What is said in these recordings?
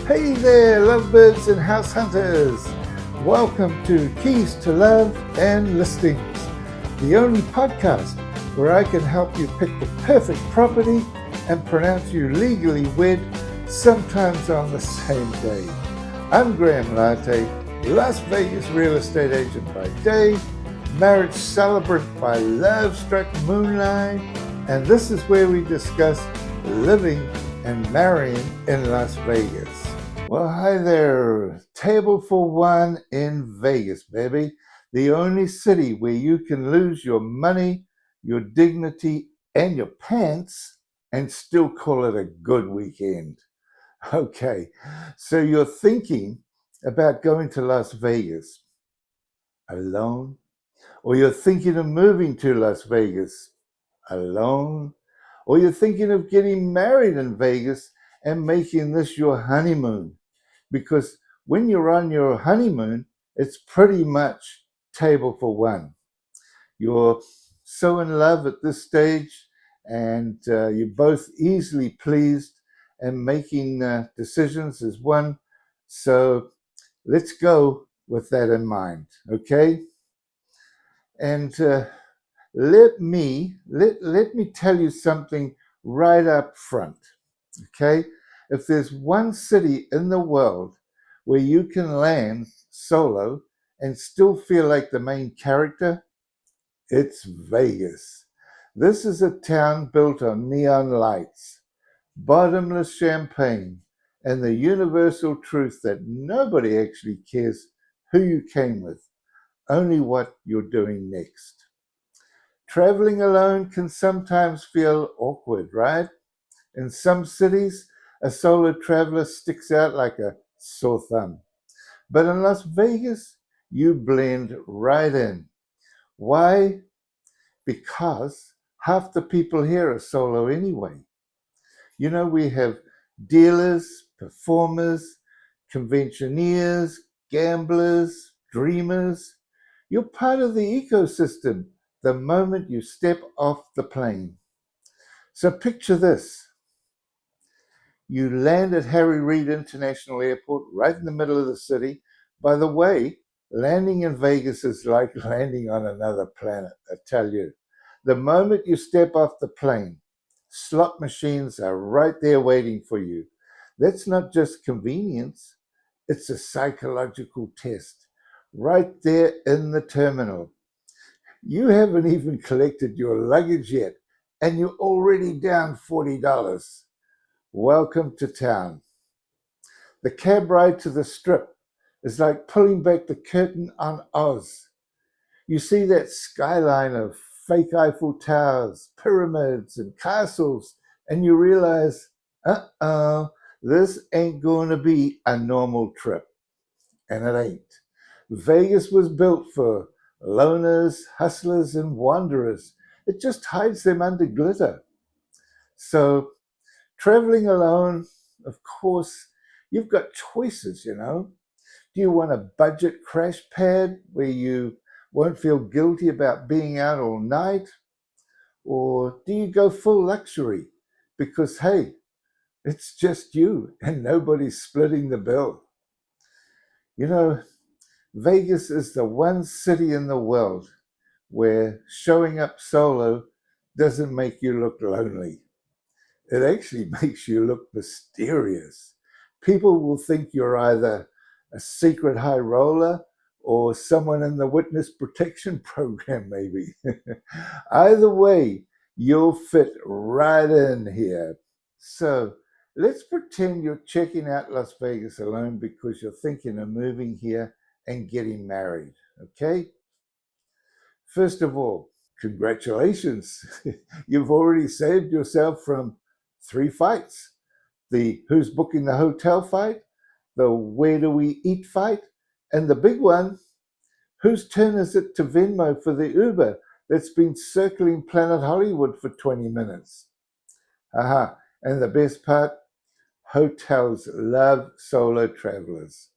Hey there, lovebirds and house hunters. Welcome to Keys to Love and Listings, the only podcast where I can help you pick the perfect property and pronounce you legally wed, sometimes on the same day. I'm Graham Latte, Las Vegas real estate agent by day, marriage celebrant by love-struck moonlight, and this is where we discuss living and marrying in Las Vegas. Well, hi there. Table for one in Vegas, baby. The only city where you can lose your money, your dignity, and your pants and still call it a good weekend. Okay, so you're thinking about going to Las Vegas alone, or you're thinking of moving to Las Vegas alone, or you're thinking of getting married in Vegas and making this your honeymoon. Because when you're on your honeymoon, it's pretty much table for one. You're so in love at this stage, and you're both easily pleased and making decisions as one. So let's go with that in mind, okay? And let me tell you something right up front, okay? If there's one city in the world where you can land solo and still feel like the main character, it's Vegas. This is a town built on neon lights, bottomless champagne, and the universal truth that nobody actually cares who you came with, only what you're doing next. Traveling alone can sometimes feel awkward, right? In some cities, a solo traveler sticks out like a sore thumb. But in Las Vegas, you blend right in. Why? Because half the people here are solo anyway. You know, we have dealers, performers, conventioneers, gamblers, dreamers. You're part of the ecosystem the moment you step off the plane. So picture this. You land at Harry Reid International Airport right in the middle of the city. By the way, landing in Vegas is like landing on another planet, I tell you. The moment you step off the plane, slot machines are right there waiting for you. That's not just convenience, it's a psychological test. Right there in the terminal. You haven't even collected your luggage yet, and you're already down $40. Welcome to town. The cab ride to the strip is like pulling back the curtain on Oz. You see that skyline of fake Eiffel Towers, pyramids, and castles, and you realize, this ain't going to be a normal trip. And it ain't. Vegas was built for loners, hustlers, and wanderers. It just hides them under glitter. So traveling alone, of course, you've got choices, you know. Do you want a budget crash pad where you won't feel guilty about being out all night? Or do you go full luxury? Because, hey, it's just you and nobody's splitting the bill. You know, Vegas is the one city in the world where showing up solo doesn't make you look lonely. It actually makes you look mysterious. People will think you're either a secret high roller or someone in the witness protection program, maybe. Either way, you'll fit right in here. So let's pretend you're checking out Las Vegas alone because you're thinking of moving here and getting married, okay? First of all, congratulations. You've already saved yourself from 3 fights: the who's booking the hotel fight, the where do we eat fight, and the big one, whose turn is it to Venmo for the Uber that's been circling Planet Hollywood for 20 minutes? Aha. And the best part, hotels love solo travelers.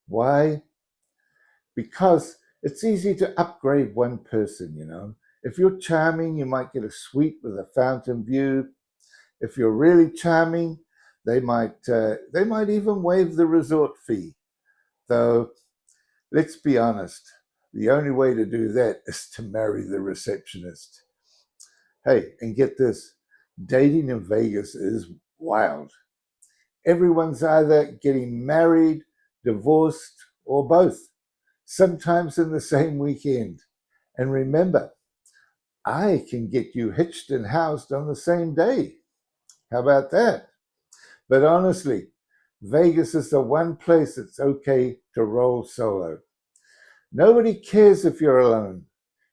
Why? Because it's easy to upgrade one person, you know. If you're charming, you might get a suite with a fountain view. If you're really charming, They might even waive the resort fee. Though, let's be honest, the only way to do that is to marry the receptionist. Hey, and get this, dating in Vegas is wild. Everyone's either getting married, divorced, or both, sometimes in the same weekend. And remember, I can get you hitched and housed on the same day. How about that? But honestly, Vegas is the one place it's okay to roll solo. Nobody cares if you're alone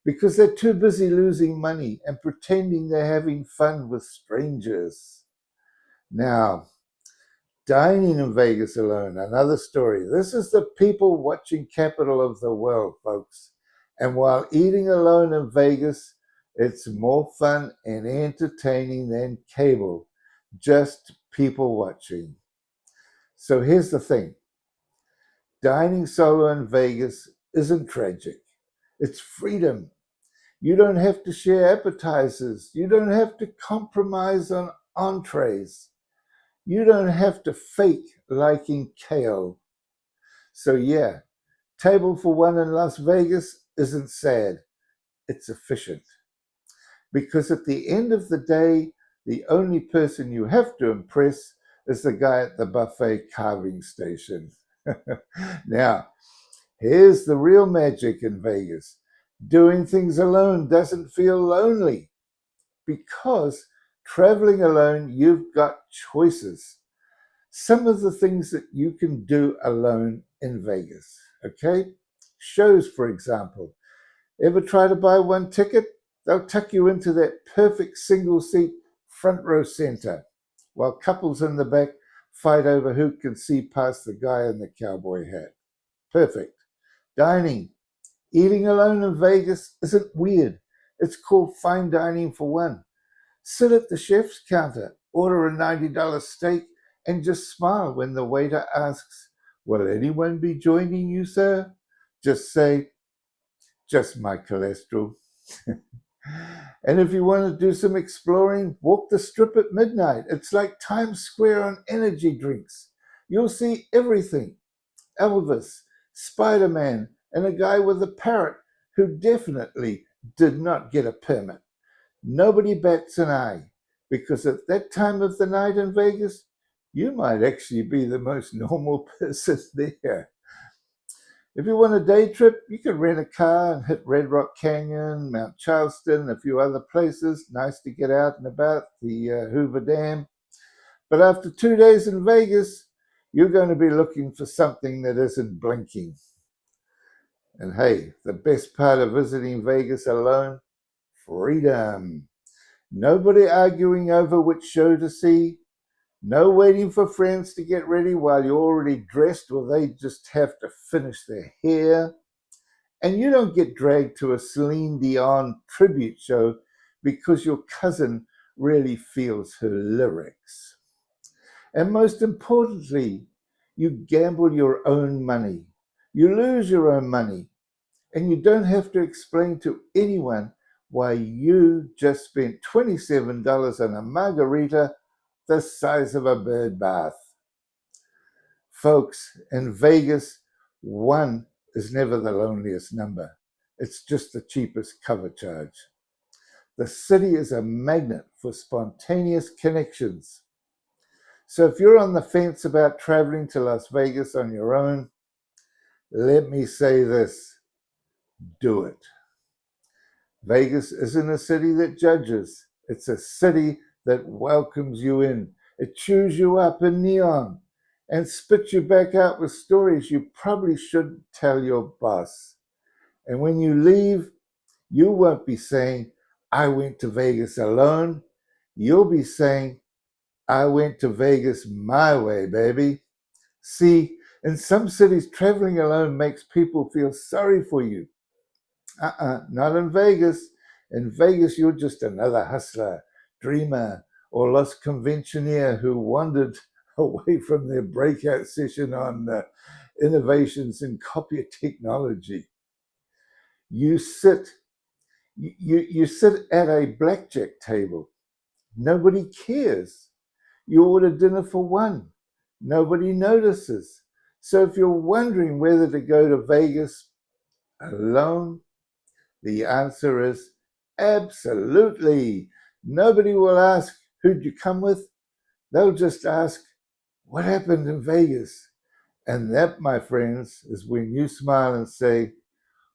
because they're too busy losing money and pretending they're having fun with strangers. Now, dining in Vegas alone, another story. This is the people watching capital of the world, folks. And while eating alone in Vegas, it's more fun and entertaining than cable, just people watching. So here's the thing, dining solo in Vegas isn't tragic, it's freedom. You don't have to share appetizers, you don't have to compromise on entrees. You don't have to fake liking kale. So, yeah, table for one in Las Vegas isn't sad, it's efficient. Because at the end of the day, the only person you have to impress is the guy at the buffet carving station. Now, here's the real magic in Vegas. Doing things alone doesn't feel lonely because traveling alone, you've got choices. Some of the things that you can do alone in Vegas, okay? Shows, for example. Ever try to buy one ticket? They'll tuck you into that perfect single seat front row center, while couples in the back fight over who can see past the guy in the cowboy hat. Perfect. Dining. Eating alone in Vegas isn't weird. It's called fine dining for one. Sit at the chef's counter, order a $90 steak, and just smile when the waiter asks, "Will anyone be joining you, sir?" Just say, "Just my cholesterol." And if you want to do some exploring, walk the strip at midnight. It's like Times Square on energy drinks. You'll see everything. Elvis, Spider-Man, and a guy with a parrot who definitely did not get a permit. Nobody bats an eye because at that time of the night in Vegas, you might actually be the most normal person there. If you want a day trip, you can rent a car and hit Red Rock Canyon, Mount Charleston, a few other places. Nice to get out and about, the Hoover Dam. But after 2 days in Vegas, you're going to be looking for something that isn't blinking. And hey, the best part of visiting Vegas alone, freedom. Nobody arguing over which show to see. No waiting for friends to get ready while you're already dressed or they just have to finish their hair. And you don't get dragged to a Celine Dion tribute show because your cousin really feels her lyrics. And most importantly, you gamble your own money. You lose your own money. And you don't have to explain to anyone why you just spent $27 on a margarita the size of a bird bath. Folks, in Vegas, one is never the loneliest number. It's just the cheapest cover charge. The city is a magnet for spontaneous connections. So if you're on the fence about traveling to Las Vegas on your own, let me say this, do it. Vegas isn't a city that judges. It's a city that welcomes you in. It chews you up in neon and spits you back out with stories you probably shouldn't tell your boss. And when you leave, you won't be saying, "I went to Vegas alone." You'll be saying, "I went to Vegas my way, baby." See, in some cities, traveling alone makes people feel sorry for you. Not in Vegas. In Vegas, you're just another hustler, dreamer, or lost conventioneer who wandered away from their breakout session on innovations in copier technology. You sit, you sit at a blackjack table. Nobody cares. You order dinner for one. Nobody notices. So if you're wondering whether to go to Vegas alone, the answer is absolutely. Nobody will ask, who'd you come with? They'll just ask, what happened in Vegas? And that, my friends, is when you smile and say,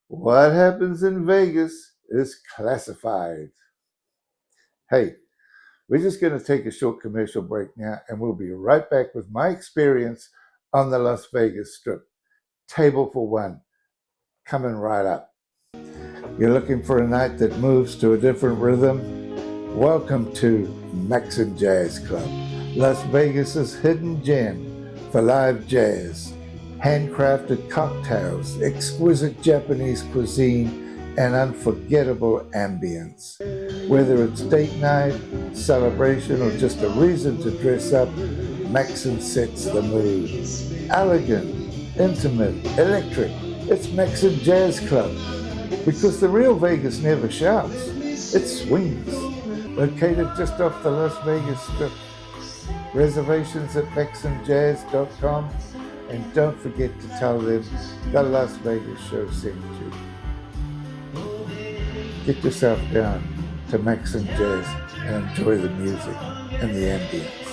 what happens in Vegas is classified. Hey, we're just going to take a short commercial break now, and we'll be right back with my experience on the Las Vegas Strip. Table for one, coming right up. You're looking for a night that moves to a different rhythm? Welcome to Maxim Jazz Club, Las Vegas's hidden gem for live jazz, handcrafted cocktails, exquisite Japanese cuisine, and unforgettable ambience. Whether it's date night, celebration, or just a reason to dress up, Maxim sets the mood. Elegant, intimate, electric, it's Maxim Jazz Club. Because the real Vegas never shouts, it swings. Located just off the Las Vegas Strip. Reservations at maximjazz.com, and don't forget to tell them the Las Vegas show sent you. Get yourself down to Maxim Jazz and enjoy the music and the ambience.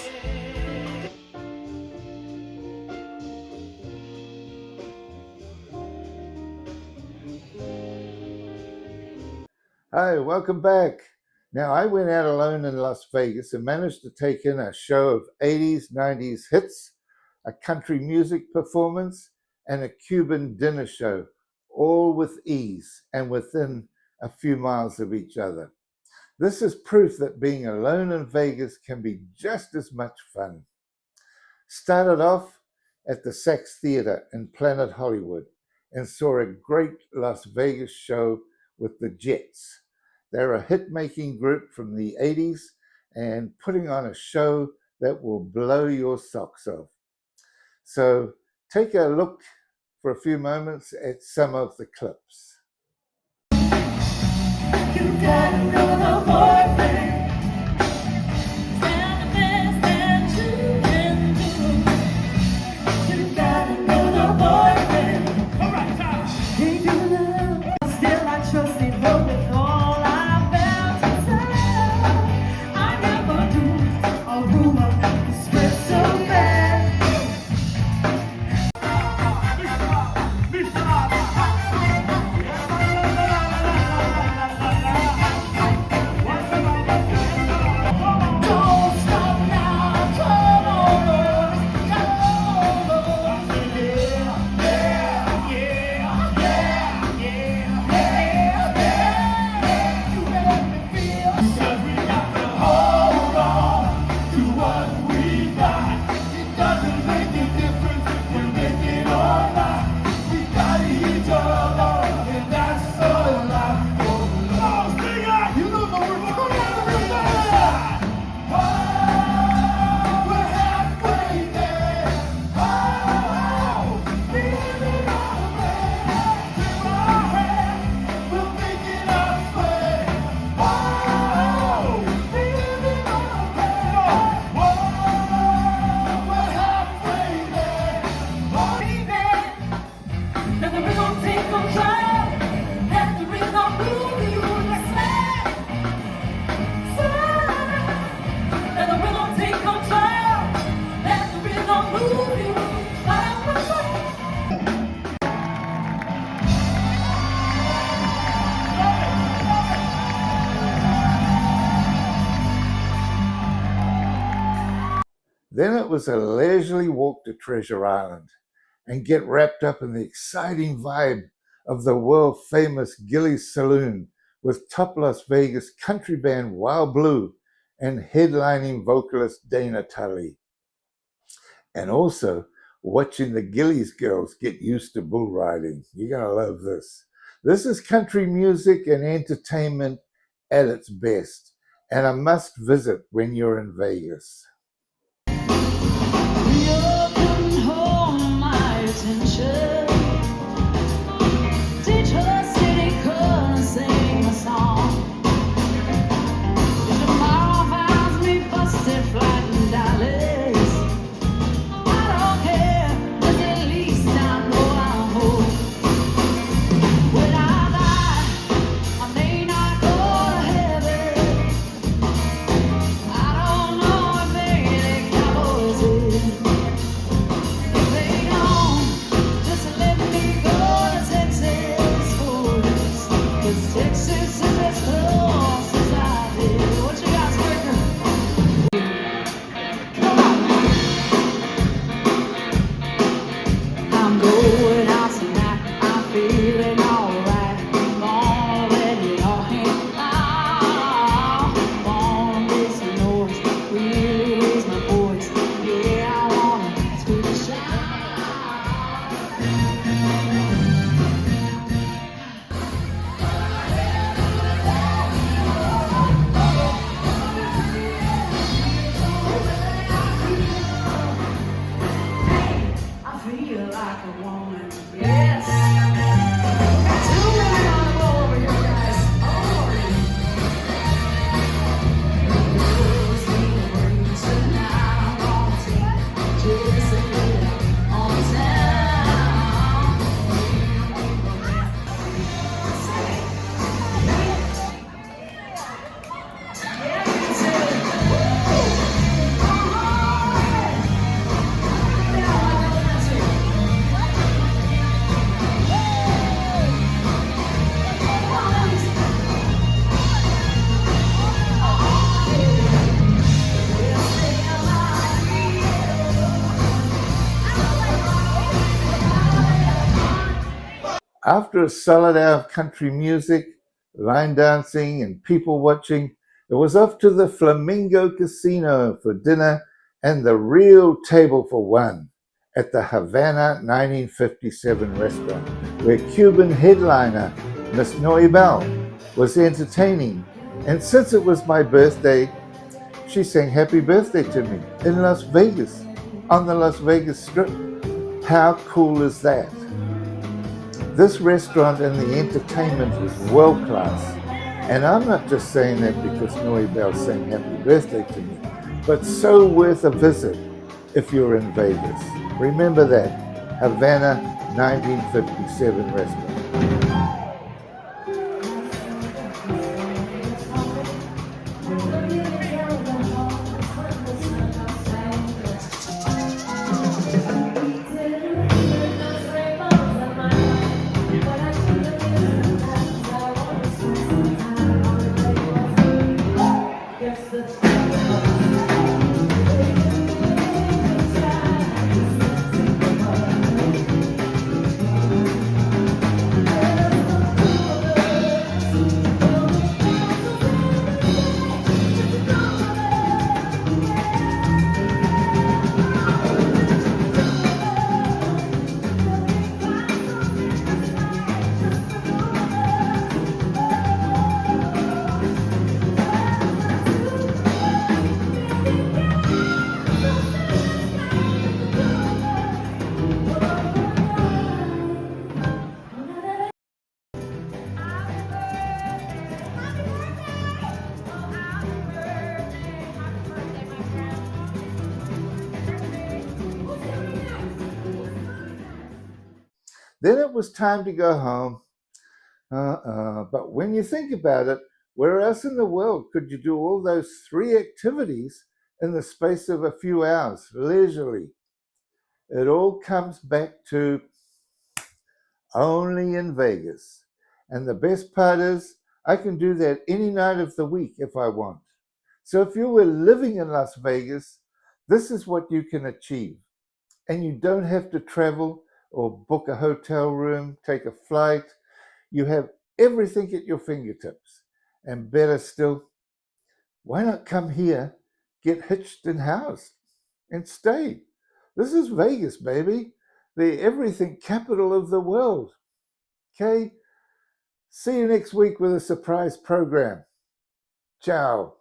Hi, welcome back. Now, I went out alone in Las Vegas and managed to take in a show of 80s, 90s hits, a country music performance, and a Cuban dinner show, all with ease and within a few miles of each other. This is proof that being alone in Vegas can be just as much fun. Started off at the Sax Theater in Planet Hollywood and saw a great Las Vegas show with the Jets. They're a hit-making group from the 80s and putting on a show that will blow your socks off. So take a look for a few moments at some of the clips. You got another boyfriend. Then it was a leisurely walk to Treasure Island and get wrapped up in the exciting vibe of the world-famous Gillies Saloon with top Las Vegas country band Wild Blue and headlining vocalist Dana Tully. And also watching the Gillies girls get used to bull riding. You're going to love this. This is country music and entertainment at its best, and a must visit when you're in Vegas. Tomorrow finds me busted, flat and dolly. After a solid hour of country music, line dancing, and people watching, it was off to the Flamingo Casino for dinner and the real table for one at the Havana 1957 restaurant, where Cuban headliner Miss Noibel was entertaining. And since it was my birthday, she sang happy birthday to me in Las Vegas, on the Las Vegas Strip. How cool is that? This restaurant and the entertainment is world class. And I'm not just saying that because Noibel sang happy birthday to me, but so worth a visit if you're in Vegas. Remember that, Havana 1957 restaurant. Then it was time to go home. But when you think about it, where else in the world could you do all those three activities in the space of a few hours, leisurely? It all comes back to only in Vegas. And the best part is, I can do that any night of the week if I want. So if you were living in Las Vegas, this is what you can achieve. And you don't have to travel or book a hotel room, take a flight. You have everything at your fingertips. And better still, why not come here, get hitched and housed, and stay? This is Vegas, baby, the everything capital of the world. Okay? See you next week with a surprise program. Ciao.